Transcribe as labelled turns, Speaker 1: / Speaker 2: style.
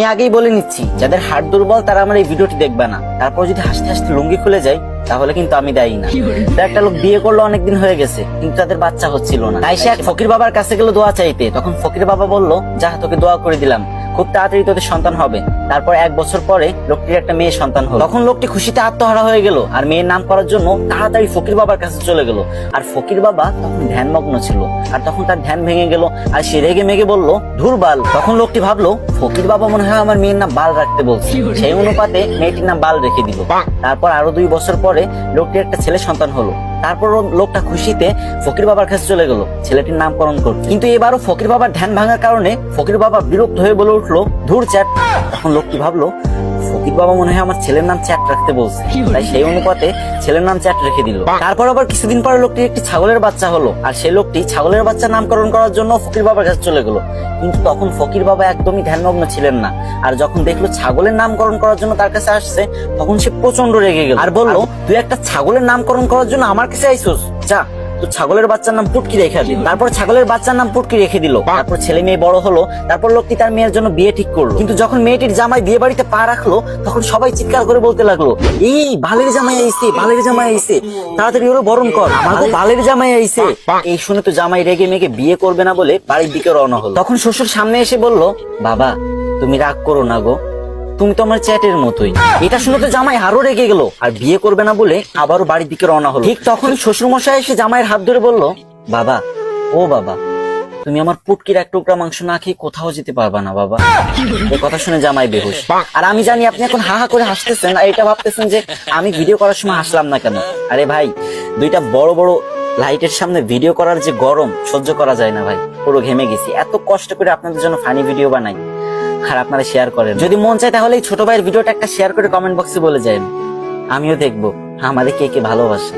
Speaker 1: আমি আগেই বলে নিচ্ছি, যাদের হাড় দুর্বল তারা আমার এই ভিডিওটি দেখবে না। তারপর যদি হাসতে হাসতে লুঙ্গি খুলে যায় তাহলে কিন্তু আমি দায়ী না। তো একটা লোক বিয়ে করলো, অনেকদিন হয়ে গেছে, কিন্তু তাদের বাচ্চা হচ্ছিল না। তাই সে এক ফকির বাবার কাছে গেল দোয়া চাইতে। তখন ফকির বাবা বলল, যা তোকে দোয়া করে দিলাম, খুব তাড়াতাড়ি তোদের সন্তান হবে। তারপর 1 বছর পরে লোকটির একটা মেয়ে সন্তান হলো। তখন লোকটি খুশিতে আত্মহারা হয়ে গেল আর মেয়ের নাম করার জন্য তাড়াতাড়ি ফকির বাবার কাছে চলে গেল। আর ফকির বাবা তখন ধ্যানমগ্ন ছিল, আর তখন তার ধ্যান ভেঙে গেল আর সে রেগে মেগে বলল, ধুর বাল। তখন লোকটি ভাবলো, ফকির বাবা মনে হয় আমার মেয়ের নাম বাল রাখতে বলছে, সেই অনুপাতে মেয়েটির নাম বাল রেখে দিল। তারপর আরো 2 বছর পরে লোকটির একটা ছেলে সন্তান হলো। তারপর লোকটা খুশিতে ফকির বাবার কাছে চলে গেল ছেলেটির নামকরণ করতে। কিন্তু এবারও ফকির বাবার ধ্যান ভাঙার কারণে ফকির বাবা বিরক্ত হয়ে বলে উঠলো, ধুর চ্যাট। তখন লোকটি ভাবলো, ফকির বাবা মনে হয় আমার ছেলের নাম চ্যাট রাখতে বলছে, তাই সেই অনুপাতে ছেলের নাম চ্যাট রেখে দিল। তারপর আবার কিছুদিন পরে লোকটির একটি ছাগলের বাচ্চা হলো, আর সেই লোকটি ছাগলের বাচ্চা নামকরণ করার জন্য ফকির বাবার কাছে চলে গেল। কিন্তু তখন ফকির বাবা একদমই ধ্যানমগ্ন ছিলেন না, আর যখন দেখলো ছাগলের নামকরণ করার জন্য তার কাছে আসছে, তখন সে প্রচন্ড রেগে গেল আর বলল, তুই একটা ছাগলের নামকরণ করার জন্য আমার কাছে আইসোস, যা তো ছাগলের বাচ্চার নাম পুটকি রেখে দিল। তারপর ছাগলের বাচ্চার নাম পুটকি রেখে দিল। তারপর ছেলে মেয়ে বড় হলো। তারপর লোকটি তার মেয়ের জন্য বিয়ে ঠিক করলো। কিন্তু যখন মেয়েটির জামাই বিয়ে বাড়িতে পা রাখলো, তখন সবাই চিৎকার করে বলতে লাগলো, এই বালের জামাই আইছে, বালের জামাই আইছে, তাড়াতাড়ি ওরা বরণ কর, আমাকে বালের জামাই আইছে। এই শুনে তো জামাই রেগে মেগে বিয়ে করবে না বলে বাড়ির দিকে রওনা হলো। তখন শ্বশুর সামনে এসে বলল, বাবা তুমি রাগ করো না গো, তুমি তো আমার চ্যাটের মতোই। এটা শুনে তো জামাই আরো রেগে গেল আর বিয়ে করবে না বলে আবারও বাড়ির দিকে রওনা হলো। ঠিক তখন শ্বশুর মশাই এসে জামাইয়ের হাত ধরে বলল, বাবা ও বাবা, তুমি আমার পুটকির 1 টুকরা মাংস না খেয়ে কোথাও যেতে পারবা না বাবা। এই কথা শুনে জামাই বেহুশ। আর আমি জানি আপনি এখন হা হা করে হাসতেছেন আর এটা ভাবতেছেন যে আমি ভিডিও করার সময় হাসলাম না কেন। আরে ভাই, 2টা বড় বড় লাইটের সামনে ভিডিও করার যে গরম সহ্য করা যায় না ভাই, পুরো ঘেমে গেছি। এত কষ্ট করে আপনাদের জন্য ফানি ভিডিও বানাই আর আপনারা শেয়ার করেন। যদি মন চায় তাহলে এই ছোট ভাইয়ের ভিডিওটা একটা শেয়ার করে কমেন্ট বক্সে বলে যান, আমিও দেখবো আমাদের কে কে ভালোবাসে।